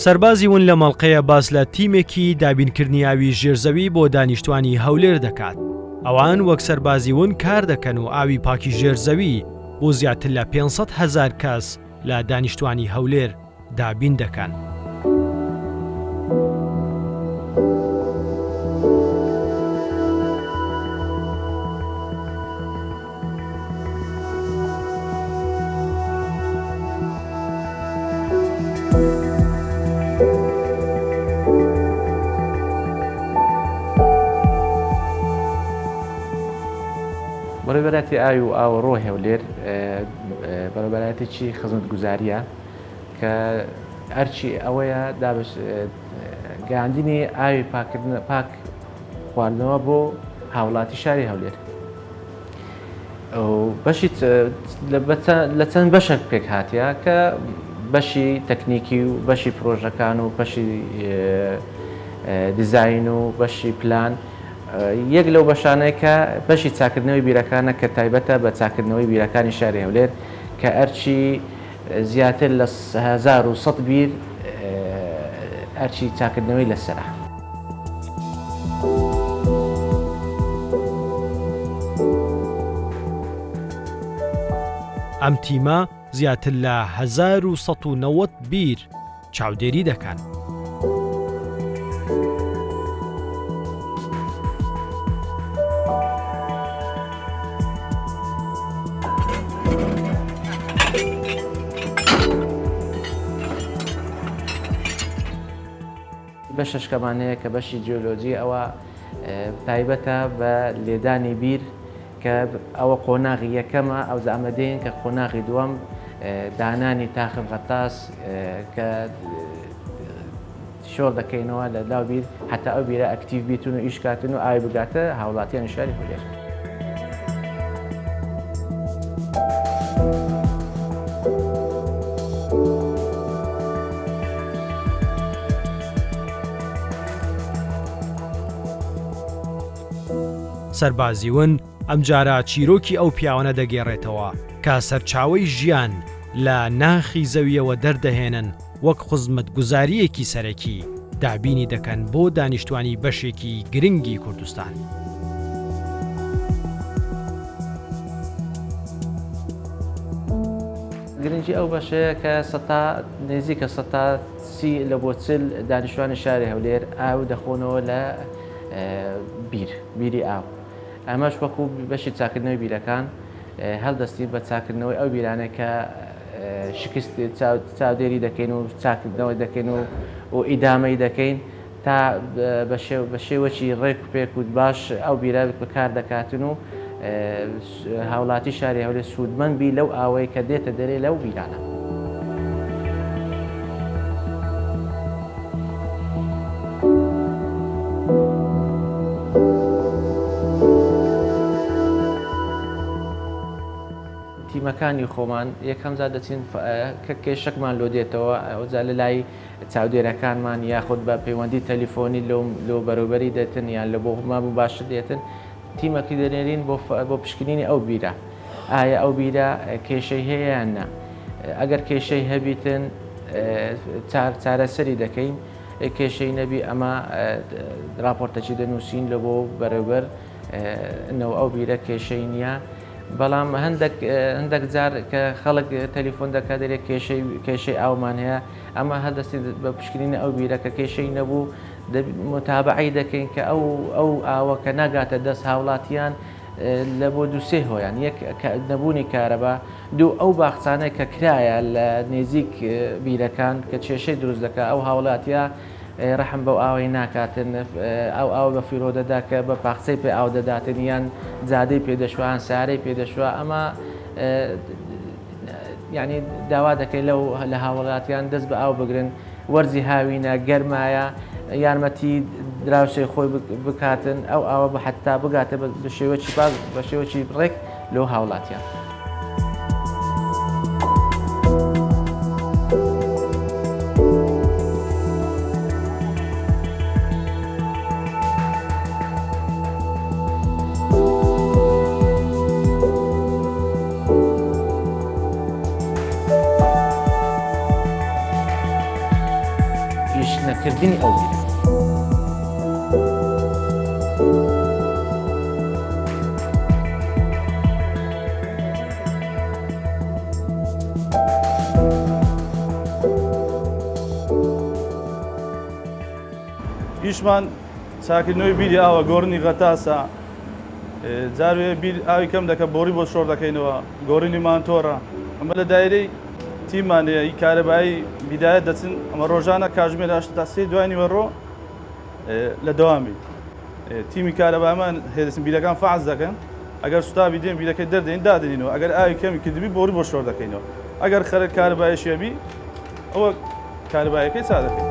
سەربازی ون لە مەڵقەیە باس لە تیمێکی دابینکردنی ئاوی ژێرزەوی بۆ دانیشتوانی هەولێر دەکات. ئەوان وەک سەربازی ون کار دەکەن و ئاوی پاکی ژێرزەوی بۆ زیاتر لە 500,000 کەس لە دانیشتوانی هەولێر دابین دەکەن. بەڕێوەبەراتی ئاوی و ئاوەڕۆ هەولێر بەڕێوەبەراتێکی خزمەتگوزاریە کە ئەرچی ئەوەیە گەیاندنی ئاوی پاک خواردنەوە بۆ هاوڵاتی شاری هەولێر. بەشی لە چەند بەشێک پێک هاتیە کە بەشی تەکنیکی و بەشی پرۆژەکان و بەشی دیزاین و بەشی پلان یەک لەو بەشانەیە کە بەشی چاکردنەوەی بیرەکانە کە تایبەتە بە چاکردنەوەی بیرەکانی شاری هەولێر کە ئەرچی زیاتر لە 1100 بیر ئەرچی چاکردنەوەی لەسەرە. ئەم تیمە زیاتر لە 1190 بیر چاودێری دەکەن. بەشەشکەمانەیە کە بەشی جیۆلۆجی ئەوە تایبەتە بە لێدانی بیر کە ئەوە قۆناغی یەکەمە ئەو زامەدەین کە قۆناغی دووەم دانانی تاخم غەتاس کە شۆڕ دەکەینەوە لە لاو بیر حتا ئەو بیرە ئەکتیڤ بیتون و ئیشکاتن و ئاوی بگاتە هاوڵاتیان شاری هەولێر. سەربازی ون ئەم جارە چیرۆکی ئەو پیاوانە دەگێڕێتەوە کە سەرچاوەی ژیان لە ناخی زەویەوە دەردەهێنن وەک خزمەتگوزاریەکی سەرەکی دابینی دەکەن بۆ دانیشتوانی بەشێکی گرنگی کوردستان. گرنگی ئەو بەشەیە کە نێزیکە 130 لە بۆ 40 دانیشتوانی شاری هەولێر ئاو دەخۆنەوە لە بیری ئاو. ئەمەش وەکو بەشی چاکردنەوەی بیرەکان هەڵدەستی بە چاکردنەوەی ئەو بیرانە کە شکست چاودێری دەکەین و چاکردنەوەی دەکەین و ئیدامەی دەکەین تا بە شێوەکی ڕێک و پێک و باش ئەو بیرە بەکار دەکاتن و هاوڵاتی شاری هەولێر سوودمەند بی لەو ئاوەی کە دێتە دەرێ لەو بیرانە. تیمەکانی خۆمان یەکەم جار دەچین کە کێشەکمان لۆ دێتەوە ئەوجا لە لای چاودێرەکانمان یاخود بە پەیوەندی تەلیفۆنی لۆ بەروبەری دێتن یان لە بۆ هەماموو باشتر دێتن تیمەکی دەنێرین بۆ پشکنینی ئەو بیرە. ئایا ئەو بیرە کێشەی هەیە یان نا؟ ئەگەر کێشەی هەبیتن چارەسەری دەکەین، کێشەی نەبی ئەمە راپۆرتەکی دەنووسین لە بۆ بەروبەر ئەو بیرە کێشەی نییە. بەڵام هەندێک جار کە خەڵک تەلیفۆن دەکات دەرێ کێشەی ئاومان هەیە ئەمە هەردەستی بە پشکنینە ئەو بیرە کە کێشەی نەبوو متابعی دەکەین کە ئەو ئاوە کە ناگاتە دەست هاوڵاتیان لە بۆ دووسێ هۆیان یەک نەبوونی کارەبا دوو ئەو باخچانەی کە کرایە لە نێزیک بیرەکان کە کێشەی دروست دەکات ئەو هاوڵاتیە ڕەحم بەو ئاوەی ناکاتن ئەو بە فیرۆ دەدا کە بە پاخچەی پێ ئاو دەداتن یان جادەی پێدەشوان سارەی پێدەشوە ئەمە ینی داوا دەکەی لە هاوڵاتیان دەست بە ئاو بگرن وەرزی هاوینە گەرمایە یارمەتی دراوسێ خۆی بکاتن ئەو ئاوە بە حتا بگاتە بە شێوەی ڕێک لەو هاوڵاتیان. چاکردنی ئەو بیرە. ئیشمان چاکردنەوەی بیری ئاوە گۆڕنی غەتاسە، جاروێ بیر ئاوی کەم دەکە بۆڕی بۆ شۆڕ دەکەینەوە، گۆڕینی مانتۆڕە. ئەمە لە دایرەی تیممانەیە ئی کارەبایی بیدایەت دەچن، ئەمە ڕۆژانە کاتژمێر 8 دوای نیوەڕۆ لە دەوامی تیمی کارەبامان هێدەچن بیرەکان فعاز دەکەن. ئەگەر سوتابی دێن بیرەکەی دەردەین دادنینەوە، ئەگەر ئاوی کەمی کردبی بۆڕی بۆ شۆڕ دەکەینەوە، ئەگەر خەرە کارەبایەشێبی ئەوە کارەبایەکەی چا دەکەین.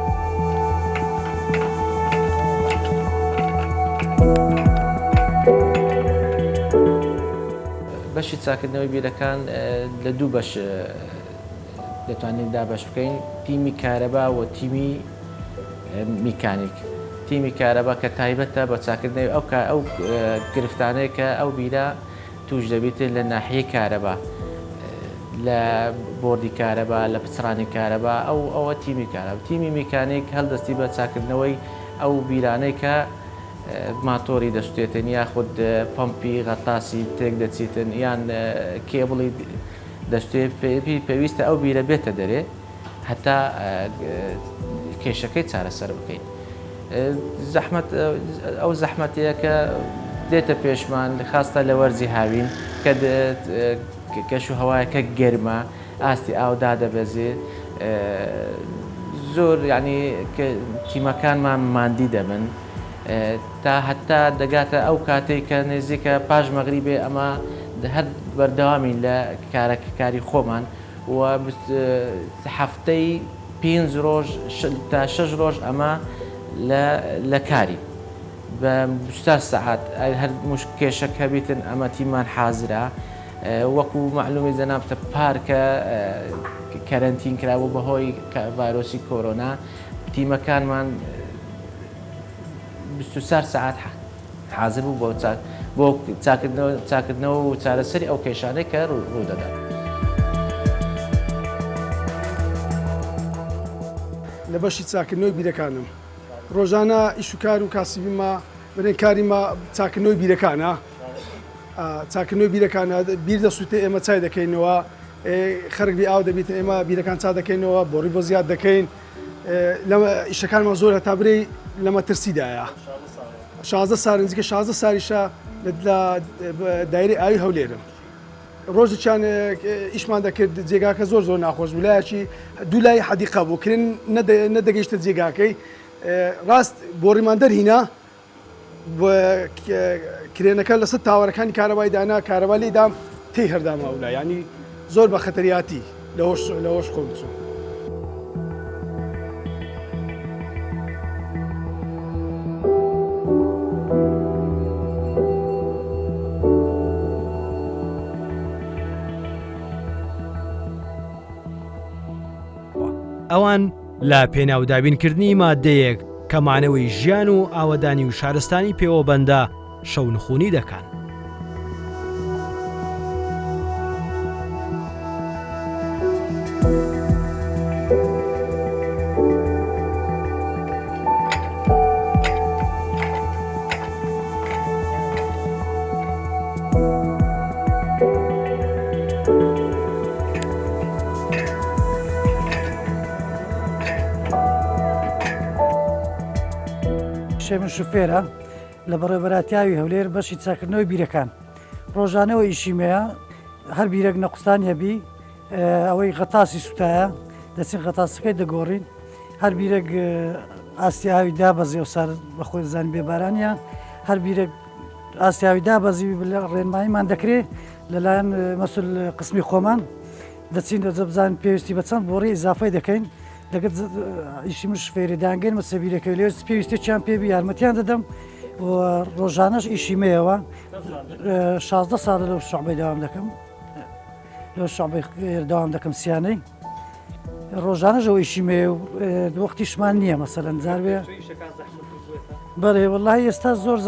بەشی چاکردنەوەی بیرەکان لە دوو بەش دەتوانین دابەش بکەین، تیمی کارەبا و تیمی میکانیک. تیمی کارەبا کە تایبەتە بە چاکردنەوەی ئەو گرفتانەیە کە ئەو بیرە توش دەبێت لە ناحیەی کارەبا، لە بۆردی کارەبا، لە پچڕانی کارەبا، ئەوە تیمی کارەبا. تیمی میکانیک هەڵدەستی بە چاکردنەوەی ئەو بیرانەی کە ماتۆری دەستێتن، یاخود پمپی غەتاسی تێک دەچیتن، یان کێبڵی دەستێت پێویستە ئەو بیرە بێتە دەرێ هەتا کێشەکەی چارەسەر بکەین. ئەو زەحمەتەیە کە دێتە پێشمان، خاستە لە وەرزی هاوین کە کەش و هەوایەکە گەرمە، ئاستی ئاودا دەبەزێت، زۆر ینی تیمەکانمان ماندی دەبن تا هەتا دەگاتە ئەو کاتێک کە نێزیکە پاش مەغریبێ ئەمە هەر بەردەوامین لە کاری خۆمان و هەفتەی 5 ڕۆژ تا 6 ڕۆژ ئەمە لە کاری بە 20 سەعات هەر کێشەک هەبیتن ئەمە تیمان حازرە. وەکو معلومی جەنابتە پارکە کەرەنتین کراوە بەهۆی ڤایرۆسی کۆرۆنا، تیمەکانمان 24 ساعت حاضر بوو بۆ چاکردنەوە و چارەسەری ئەو کێشانەی کە ڕوو دەدات. لە بەشی چاکردنەوەی بیرەکانم ڕۆژانە ئیش و کار و کاسبیمە بەرێن کاریمە چاکردنەوەی بیرەکانە. چاکردنەوەی بیرەکانە بیر دەسووتێ ئێمە چای دەکەینەوە، خەرگبی ئاو دەبێت ئێمە بیرەکان چا دەکەینەوە، بۆڕی بۆ زیاد دەکەین. ئیشەکانمان زۆر هەتا برێ لە مەترسیدایە. 16 سال نزیکە 16 سالیشە لە دایرەی ئاوی هەولێرم. ڕۆژێکیان ئیشمان دەکرد جێگاکە زۆر ناخۆش بولایەکی دوو لای حەدیقە بوو کرێن نەدەگەیشتە جێگاکەی. ڕاست بۆڕیمان دەرهینا کرێنەکە لەسەر تاوەرەکانی کارەبای دانا، کارەبا لێدام تێی هەرداماولا، ینی زۆر بە خەتەریاتی لەهۆش خۆم چوو. ئەوان لە پێناودابینکردنی مادەیەک کە مانەوەی ژیان و ئاوەدانی و شارستانی پێوەبەندە شەونخوونی دەکەن. من شوفێرە لە بەڕێبەراتیاوی هەولێر بەشی چاکردنەوەی بیرەکان. ڕۆژانەوە ئیشیمەیە هەر بیرەک نەقستان هەبی ئەوەی غەتاسی سوتایە دەچین غەتاسەکەی دەگۆڕین، هەر بیرەک ئاستیاوی دابەزی و سار بەخۆی زانی بێبارانیە، هەر بیرەک ئاستیاوی دابەزی ڕێنماییمان دەکرێت لەلایەن مەسول قسمی خۆمان دەچین دەبزان پێویستی بە چەند بۆڕی ئیزافای دەکەین. دەگەت ئیشی من شفێری دانگەین مە سەبیرەکەی لێ پێویستێکیان پێبی یارمەتیان دەدەم و ڕۆژانەش ئیشیمەیەوە 16 ساڵ لەو شعبەی داوام دەکەم، لەو شعبەی داوام دەکەم سیانەی ڕۆژانەژەوە ئیشیمێ و وەختیشمان نییە مەسەلەن جاروێ بەڵێ وەڵی ئێستا زۆر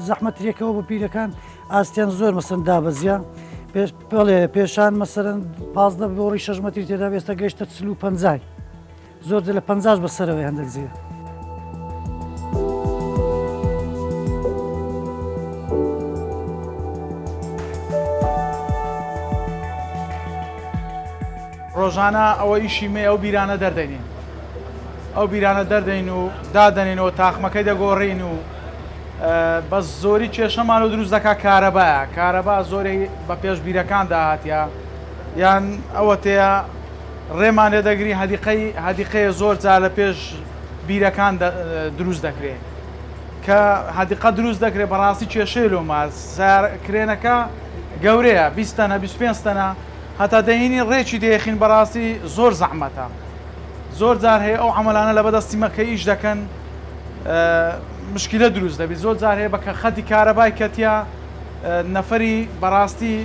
زەحمەتێکەوە بە پیرەکان ئاستیان زۆر مەسەن دابەزیە بڵێ پێشان مەسەرەن 15 بۆڕی 6 مەتری تێدا ئێستا گەیشتە 40 و 50 زۆر لە 50 بەسەرەوەی هەندێک زیە. ڕۆژانە ئەوە ئیشیمێ ئەو بیرانە دەردەینین ئەو بیرانە دەردەین و دادەنینەوە تاخمەکەی دەگۆڕین و بە زۆری کێشەمان و دروست دەکات کارەبا زۆری بە پێش بیرەکان داهاتیا یان ئەوە تەیە ڕێمان لێ دەگری هەدیقەیە زۆر جار لە پێش بیرەکان دروست دەکرێت کە هەدیقە دروست دەکرێت بەڕاستی کێشەی لۆمە کرێنەکە گەورەیە 20 تەنە 25 تەنە هەتا دەهێنی ڕێکی دەیەخین بەڕاستی زۆر زەحمەتە زۆر جار هەیە ئەو عەمەلانە لە بەدەستی مەکە ئیش دەکەن مشکلە دروست دەبێت زۆر جار هەیە بەکە خەتی کارەبای کەتیا نەفەری بەڕاستی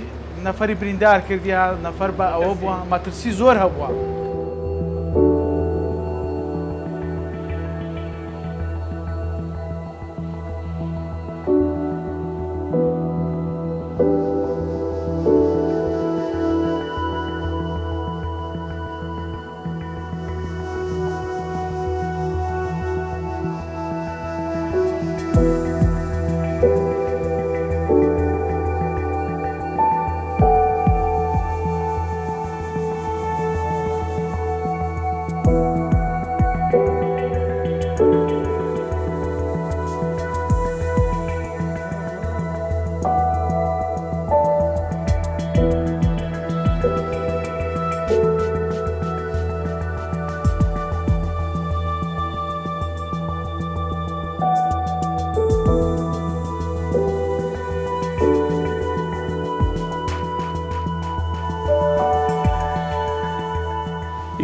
نەفەری بریندار کردیا نەفەر بە ئەوە بووە مەترسی زۆر هەبووە.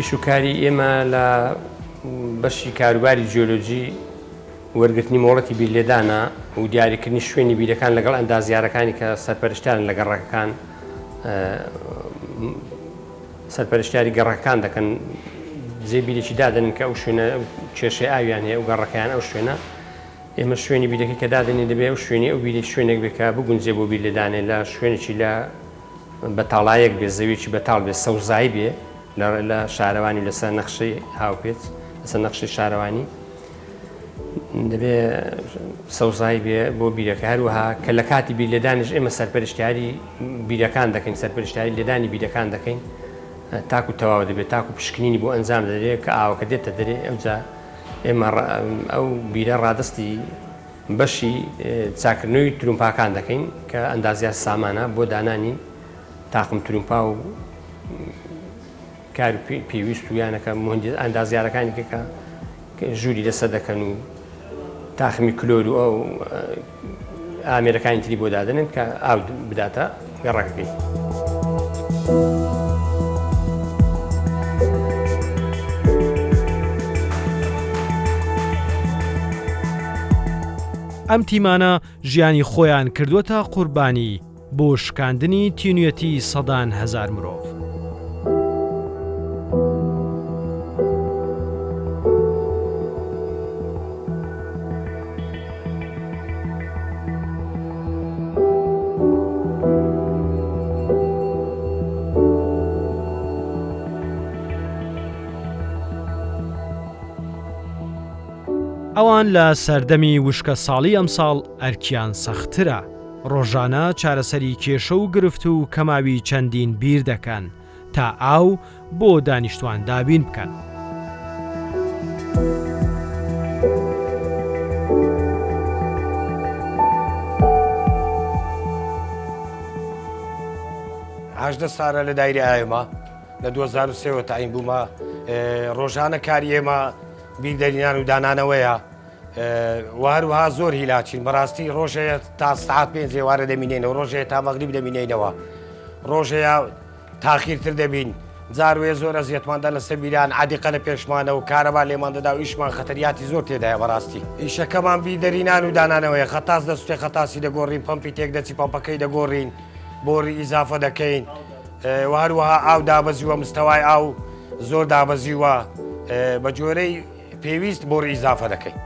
ئیشوکاری ئێمە لە بەشی کاروباری جیۆلۆجی وەرگرتنی مۆڵەتی بیرلێدانە و دیاریکردنی شوێنی بیرەکان لەگەڵ ئەندازیارەکانی کە سەرپەرشتیارن لە گەڕەکەکان سەرپەرشتیاری گەڕەکان دەکەن جێبیرێکی دادەن کە ئەو شوێنە کێشەی ئاویان هەیە و گەڕەکەیان ئەو شوێنە ئێمە شوێنی بیرەکەی کە دادنی دەبێت ئەو شوێنی ئەو بیری شوێنێک بکە بگونجێ بۆ بیرلێدانێ لە شوێنێکی لە بەتاڵایەک بێ زەویێکی بەتاڵ بێ سەوزایی بێ لە شارەوانی لەسەر نەخشەی هاوپێچ لەسەر نەخشەی شارەوانی دەبێت سەوزایی بێ بۆ بیرەکە هەروەها کە لە کاتی بیرلێدانش ئێمە سەرپەرشتیاری بیرەکان دەکەین سەرپەرشتیاری لێدانی بیرەکان دەکەین تاکو تەواو دەبێت تاکو پشکنینی بۆ ئەنجام دەدرێت کە ئاوەکە دێتە دەرێ ئەوجا ئێمە ئەو بیرە ڕادستی بەشی چاکردنەوەی ترومپاکان دەکەین کە ئەندازیار سامانە بۆ دانانی تاقم ترومپا و کار پێویست و یانەکە ئەندازیارەکانی کە ژووری لەسەر دەکەن و تاخمی کلۆر و ئەو ئامێرەکانی تری بۆ دادنن کە ئاو بداتە گەڕەکەکەی. ئەم تیمانە ژیانی خۆیان کردووەتە قوربانی بۆ شکاندنی تینوێتی سەدان هەزار مرۆڤ. ئەوان لە سەردەمی وشکە ساڵی ئەمساڵ ئەرکیان سەخترە ڕۆژانە چارەسەری کێشە و گرفت و کەماوی چەندین بیر دەکەن تا ئاو بۆ دانیشتوان دابین بکەن. هەژدە ساڵە لە دایری ئایمە لە 2023 تاین بوومە ڕۆژانە کاری ئێمە بیردەرینان و دانانەوەیە وهروها زۆر هیلاچین بەڕاستی ڕۆژەیە تا سعات 5 وارە دەمینێنەوە ڕۆژەیە تا مەغریب دەمینێنەوە ڕۆژەیە تاخیرتر دەبین جاروێ زۆر ئەزیەتماندا لەسەر بیران عادیقە لە پێشمانە و کارەبا لێمان دەدا و ئیشمان خەتەریاتی زۆر تێدایە بەڕاستی ئیشەکەمان بیردەرینان و دانانەوەیە خەتاس دەستێ خەتاسی دەگۆڕین پمپی تێک دەچی پمپەکەی دەگۆڕین بۆڕی ئیزافە دەکەین وهروها ئاو دابەزیوە مستەوای ئاو زۆر دابەزیوە بە جۆرەی پێویست بۆ ئیزافە دەکەین.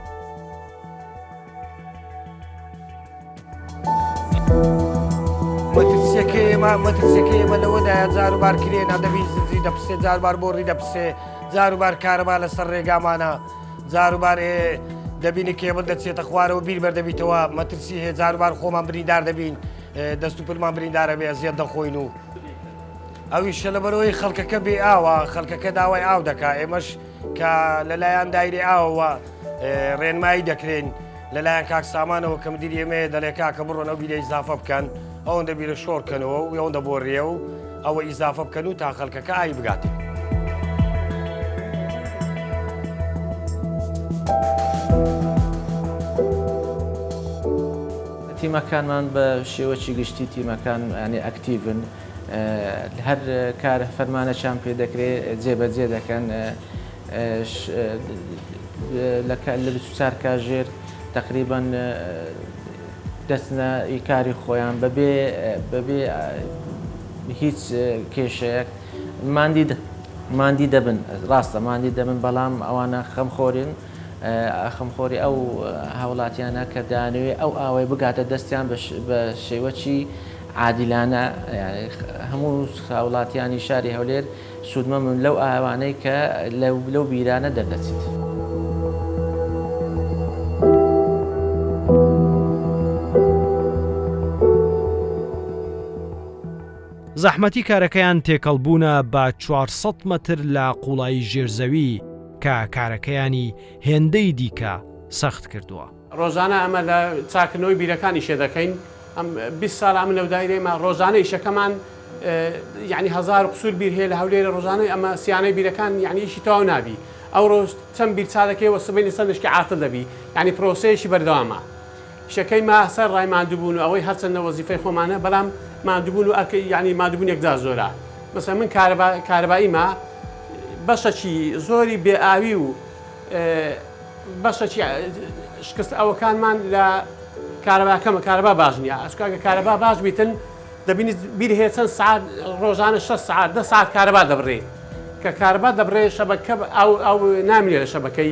مەترسیەکەی ئێمە لەوەدایە جاروبار کرێنە دەبی زنجی دەپسێ جاروبار بۆڕی دەپسێ جاروبار کارەبا لەسەر ڕێگامانە جاروبار دەبینی کێبڵ دەچێتە خوارەوە بیر بەردەبیتەوە مەترسی هەیە جاروبار خۆمان بریندار دەبین دەست و پلمان بریندارە بێ زیێت دەخۆین و ئەویشە لەبەرەوەی خەڵکەکە بێ ئاوە خەڵکەکە داوای ئاو دەکا ئێمەش کە لەلایەن دایری ئاوەوە ڕێنمایی دەکرێن لەلایەن کاک سامانەوە کە مدیری ئێمەیە دەڵێ کاکە بڕۆن ئەو بیرە ئیزافە بکەن ئەوەندە بیرە شۆڕکەنەوە و ئەوەندە بۆ ڕێ و ئەوە ئیزافە بکەن و تا خەڵکەکە ئای بگاتێ. تیمەکانمان بە شێوەی گشتی تیمەکان ینی ئەکتیڤن هەر کار فەرمانەشان پێ دەکرێت جێبەجێ دەکەن لە 24 کاتژێر تقریبان دەستنە ئیکاری خۆیان بەبێ هیچ کێشەیەک ماندی دەبن ڕاستە ماندی دەبن بەڵام ئەوانە خەمخۆرین خەمخۆری ئەو هاوڵاتیانە کە دانوێ ئەو ئاوەی بگاتە دەستیان بە شێوەی عادیلانە هەموو هاوڵاتیانی شاری هەولێر سوودمە من لەو ئاوانەی کە لەو بیرانە دەردەچێت. زەحمەتی کارەکەیان تێکەڵبوونە بە 400 مەتر لە قوڵایی ژێرزەوی کە کارەکەیانی هێندەی دیکە سەخت کردووە. ڕۆژانە ئەمە لە چاکردنەوەی بیرەکانی شێ دەکەین ئەم 20 ساڵ ئەمە لەو دایرێمە ڕۆژانەی شەکەمان یعنی 1000 قسوور بیر هەیە لە هەولێرە ڕۆژانەی ئەمە سیانەی بیرەکان یعنی ئیشی تەواو نابی ئەو ڕۆژ چەند بیر چادەکەیەوە سبەی سەرشکی عاتڵ دەبی یعنی پرۆسەیەکی بەردەوامە شەکەی ما سەر ڕای ماندووبوون و ئەوەی هەرچەندە وەزیفەی خۆمانە بەڵام ماندووبوون و یعنی ماندووبوون یەکجار زۆرە مەسەڵەن من کارەباییمە بەشەکی زۆری بێئاوی و بەشەکی شکست ئەوەکانمان لە کارەباکەمە کارەبا باش نییە ئەسکاگە کارەبا باش بیتن دەبینی بیر هەیە چەند سعات ڕۆژانە 6 سعات 10 سعات کارەبا دەبڕێ کە کارەبا دەبڕێ شەبەکە ئەو نامێنێ لە شەبەکەی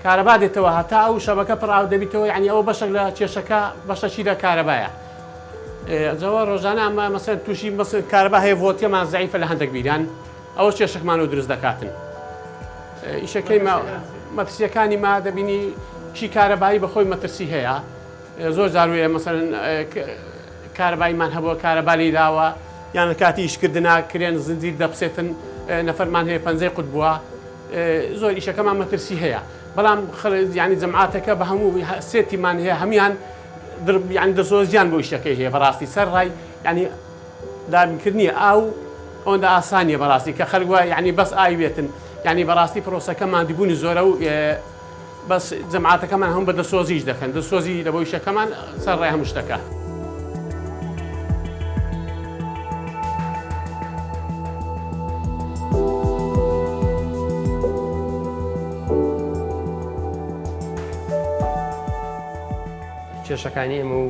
کارەبا دێتەوە هەتا ئەو شەبەکە پڕاو دەبیتەوە یعنی ئەوە بەشێک لە کێشەکە بەشەکی لە کارەبایە جەوە ڕۆژانە ئەمە مەسەن تووشی کارەبا هەیە ڤۆڵتیەمان زەعیفە لە هەندێک بیران ئەوە کێشەکمان و دروست دەکاتن ئیشەکەی مەترسیەکانی ما دەبینی شی کارەبایی بەخۆی مەترسی هەیە زۆر جاروێ مەسەن کارەباییمان هەبووە کارەبا لێداوە یان لە کاتی ئیشکردنا کرێن زنجیر دەپسێتن نەفەرمان هەیە پەنجەی قوت بووە زۆر ئیشەکەمان مەترسی هەیە بەڵام ینی جەمعاتەکە بە هەموو سێتیمان هەیە هەمیان یعنی دەسۆزیان بۆ ئیشەکەی هەیە بەڕاستی سەر ڕای ینی دابینکردنی ئاو ئەوەندە ئاسانیە بەڕاستی کە خەڵگووە یعنی بەس ئاوێتن یعنی بەڕاستی پرۆسەکەمان دیبوونی زۆرە و بەس جەمعاتەکەمان هەم بە دەسۆزیش دەکەن دەسۆزی لە بۆ ئیشەکەمان سەر ڕای هەموو شتەکە. کێشەکانی ئێمە و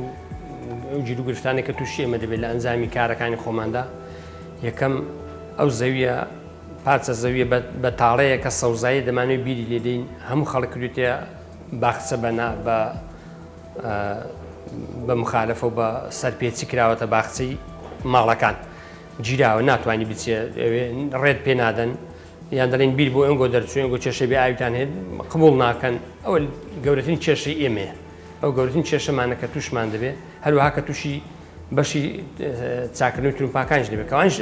ئەو جیر و گرفتانێک کە تووشی ئێمە دەبێت لە ئەنجامی کارەکانی خۆماندا یەکەم ئەو زەویە پارچە زەویە بە تاڵەیە کە سەوزایی دەمانوێت بیری لێدەین هەموو خەڵک کردوتە باخچە بە مخالەفە و بە سەرپێچی کراوەتە باخچەی ماڵەکان گیراوە ناتوانانی بچێت ڕێت پێ نادەن یان دەڵێن بیر بۆ ئەنگۆ دەرچوێن گۆ کێشە بێ ئاویتان هێت قبوڵ ناکەن ئەوە گەورەترین کێشەی ئێمەیە ئەو گەورەترین کێشەمانە کە تووشمان دەبێت هەروەها کە تووشی بەشی چاکردنەوەی ترومپاکانش دەبێت کەوانش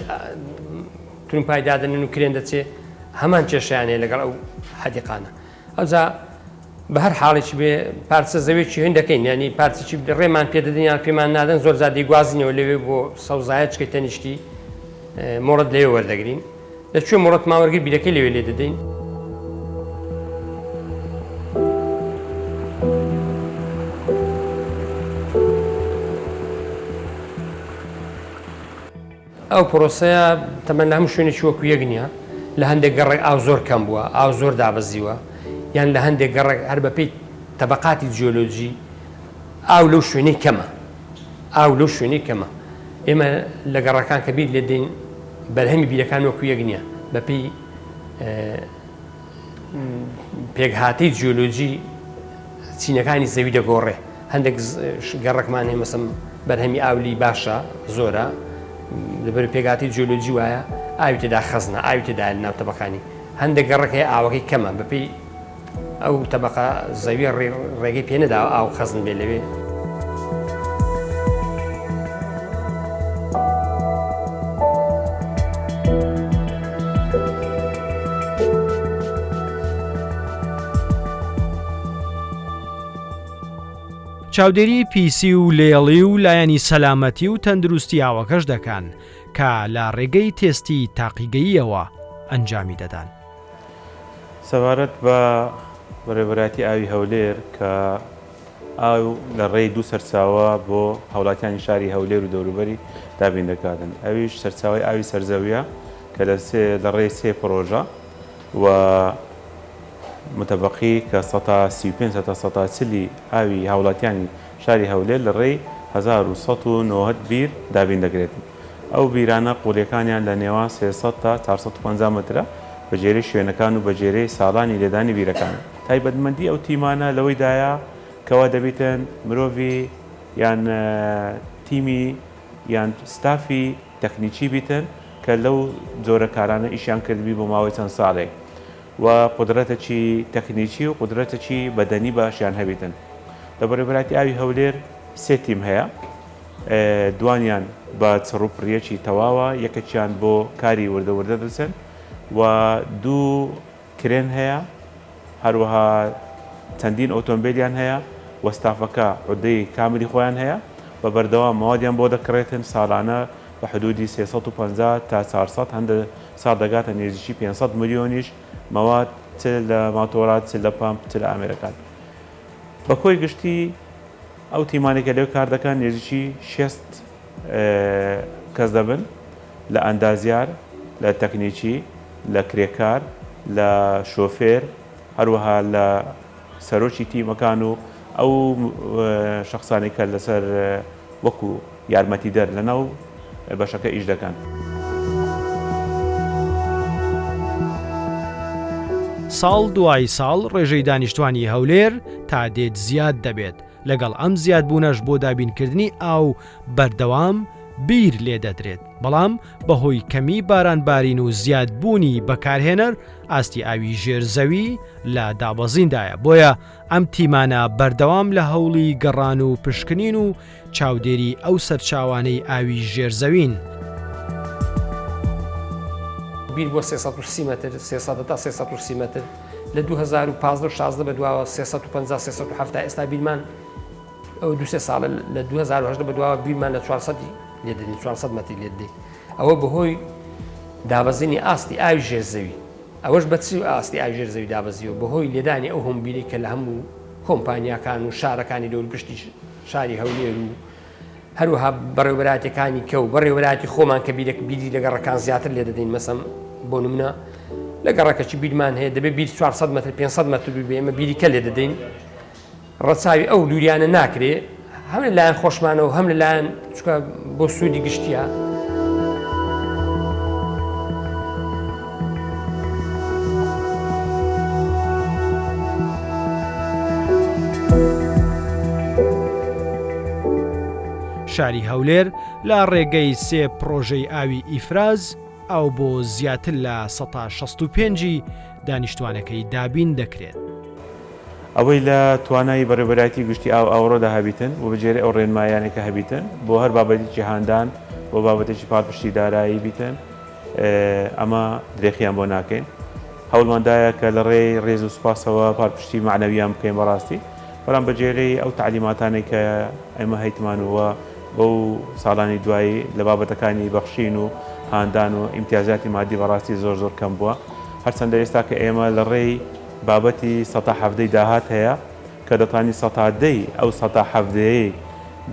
ترومپای دادنن و کرێن دەچێت هەمان کێشیانەیە لەگەڵ ئەو حەدیقانە ئەوجا بە هەر حاڵێکی بێ پارچە زەوێکی هێن دەکەین ینی پارچێکی ڕێمان پێدەدەین یان پێمان نادەن زۆر زادی گوازینەوە لەوێ بۆ سەوزایە چکەی تەنیشتی مۆڕەت لەوێ وەردەگرین لەکوێ مۆڕەت ماوەرگیر بیرەکەی لەوێ لێ دەدەین ئەو پرۆسەیە تەمەەن لە هەموو شوێنێکی وەکو یەک نییە لە هەندێک گەڕێک ئاو زۆر کەم بووە ئاو زۆر دابەزیوە یان لە هەندێک گەڕێک هەر بەپێی تەبەقاتی جیۆلۆجی ئاو لەو شوێنەی کەمە ئاو لەو شوێنەی کەمە ئێمە لە گەڕەکان کە بیر لێدەین بەرهەمی بیرەکان وەکو یەک نییە بەپێی پێکهاتەی جیۆلۆجی چینەکانی زەوی دەگۆڕێ هەندێک گەڕێکمان هەیە مەسەڵەن بەرهەمی ئاولی باشە زۆرە لەبەر پێکهاتی جیۆلۆجی وایە ئاوی تێدا خەزنە ئاوی تێدا لە ناو تەبەقانی هەندێک گەڕێکی ئاوەکەی کەمە بەپێی ئەو تەبەقە زەوی ڕێگەی پێ نەدا ئاو خەزن بێ لەوێ چاودێری پیسی و لێڵی و لایەنی سەلامەتی و تەندروستی ئاوەکەش دەکەن کە لە ڕێگەی تێستی تاقیگەییەوە ئەنجامی دەدان. سەبارەت بە بەڕێوەبەراتی ئاوی هەولێر کە ئاو لە ڕێی دوو سەرچاوە بۆ هاوڵاتیانی شاری هەولێر و دەوروبەری دابین دەکاتن. ئەویش سەرچاوی ئاوی سەرزەویە کە لە ڕێی سێ پرۆژە و متەبقی کە 135 ئاوی هاوڵاتیانی شاری هەولێر لە ڕێی 1990 بیر دابین دەکرێتن. ئەو بیرانە قوڵیەکانیان لە نێوان 300 تا 450 مترە بەجێرەی شوێنەکان و بەجێرەی ساڵانی لێدانی بیرەکان. تایبەتمەندی ئەو تیمانە لەوەیدایە کەوا دەبێتن مرۆڤی یان تیمی یان ستافی تەکنیکی بیتن کە لەو جۆرە کارانە ئیشیان کردبی بۆ ماوەی چەند ساڵێک و قدرەتێکی تەکنیکی و قدرەتێکی بەدەنی باشیان هەبێتن. لە بەڕێوەبەراتی ئاوی هەولێر سێ تیم هەیە، دوانیان بە چڕوپڕیەکی تەواوە، یەکەکیان بۆ کاری وردەوردە دەچن و دوو کرێن هەیە، هەروەها چەندین ئۆتۆمبیلیان هەیە و ستافەکە عودەی کاملی خۆیان هەیە بە بەردەوام ماوادیان بۆ دەکڕێتن ساڵانە بە حدودی 350 تا 400 هەندە ساڵ دەگاتە نێزیکی 500 ملیۆنیش مەواد چ لە ماتۆرات چ لە پامپ چ لە ئامێرەکان. بە کۆی گشتی ئەو تیمانێکە لێو کار دەکەن نێزیکی 6 کەس دەبن لە ئەندازیار، لە تەکنیکی، لە کرێکار، لە شۆفێر، هەروەها لە سەرۆکی تیمەکان و ئەو شخصانێکە لەسەر وەکو یارمەتیدەر لەناو بەشەکە ئیش دەکەن. ساڵ دوای ساڵ ڕێژەی دانیشتوانی هەولێر تا دێت زیاد دەبێت. لەگەڵ ئەم زیادبوونەش بۆ دابینکردنی ئاو بەردەوام بیر لێ دەدرێت، بەڵام بەهۆی کەمی بارانبارین و زیادبوونی بەکارهێنەر ئاستی ئاوی ژێرزەوی لە دابەزیندایە. بۆیە ئەم تیمانە بەردەوام لە هەوڵی گەڕان و پشکنین و چاودێری ئەو سەرچاوانەی ئاوی ژێرزەوین. بیر بۆ 330 متر 300 تا 330 متر لە 2015 بە دواوە 350 ئێستا بیرمان ئەو دو ساڵە لە 2010 بە دواوە بیرمان لە 400 لێدنی 400 متر لێدەی. ئەوە بەهۆی دابەزینی ئاستی ئاوی ژێرزەوی. ئەوەش بەچی ئاستی ئاوی ژێرزەوی دابەزیەوە بەهۆی لێدانی ئەو هەمبیری کە لە هەموو کۆمپانیاکان و شارەکانی دەوروبشتی شاری هەولێر و هەروەها بەڕێوەبەراتەکانی کە و بەڕێوەبەراتی خۆمان کە بیری لە گەڕەکان زیاتر لێ دەدەین. مەسەڵەن بۆ نمونە لە گەڕەکەی بیرمان هەیە دەبێت بیر 400 متر 500 متر بێ ئێمە بیری کە لێ دەدەین. ڕەچاوی ئەو لوریانە ناکرێ، هەم لەلایەن خۆشمانەوە هەم لەلایەن چکە بۆ سوودی گشتیە. شاری هەولێر لە ڕێگەی سێ پرۆژەی ئاوی ئیفراز ئەو بۆ زیاتر لە 165 دانیشتوانەکەی دابین دەکرێت. ئەوەی لە توانایی بەڕێوەبەراتی گشتی ئاوڕۆدا هەبیتن و بەجێرە ئەو ڕێنمایانێکە هەبیتن بۆ هەر بابەتێکی هاندان بۆ بابەتێکی پاڵپشتی دارایی بیتن، ئەمە درێخیان بۆ ناکەین. هەوڵماندایە کە لە ڕێی ڕێز و سوپاسەوە پاڵپشتی معنەویان بکەین بەڕاستی، بەڵام بەجێرەی ئەو تعلیماتانێک کە ئێمە هەیتمانەوە بەو ساڵانی دوایی لە بابەتەکانی بەخشین و هاندان و ئیمتیازاتی مادی بەڕاستی زۆر زۆر کەم بووە. هەرچەندە ئێستا کە ئێمە لە ڕێی بابەتی 170 داهات هەیە کە دەتوانانی 110 ئەو 170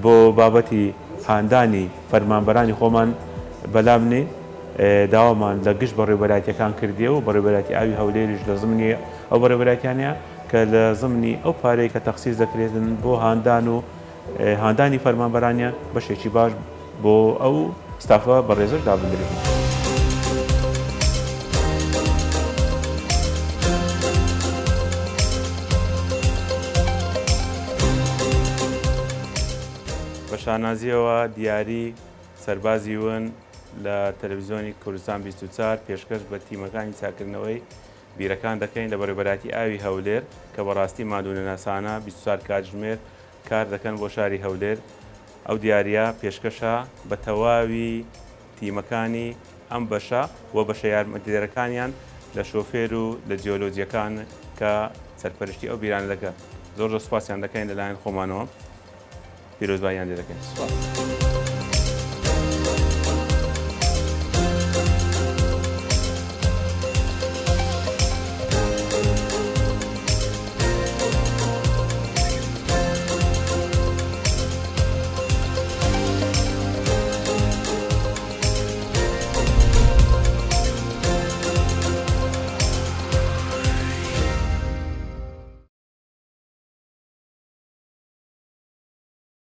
بۆ بابەتی هاندانی فەرمانبەرانی خۆمان بەلامنێ داوامان لە گشت بەڕێوەبەراتیەکان کردیە و بەڕێوەبەراتی ئاوی هەولێریش لە زمانی ئەو بەڕێوەبەراتیانەیە کە لە زمانی ئەو پارەی کە تەخسیس دەکرێتن بۆ هاندان و هاندانی فەرمانبەرانیە بەشێکی باش بۆ ئەو ستافە بەڕێزش دابدرێت. بە شانازیەوە دیاری سەربازی ون لە تەلەڤیزیۆنی کوردستان 24 پێشکەش بە تیمەکانی چاکردنەوەی بیرەکان دەکەین لە بەڕێوەبەراتی ئاوی هەولێر کە بەڕاستی مادوونەناسانە 24 کاتژمێر کار دەکەن بۆ شاری هەولێر. ئەو دیاریە پێشکەشە بە تەواوی تیمەکانی ئەم بەشە و بەشە یارمەتیدەرەکانیان لە شۆفێر و لە جیۆلۆجیەکان کە سەرپەرشتی ئەو بیران دەکە. زۆر سوپاسیان دەکەین لەلایەن خۆمانەوە. پیرۆزباییان لێ دەکەین.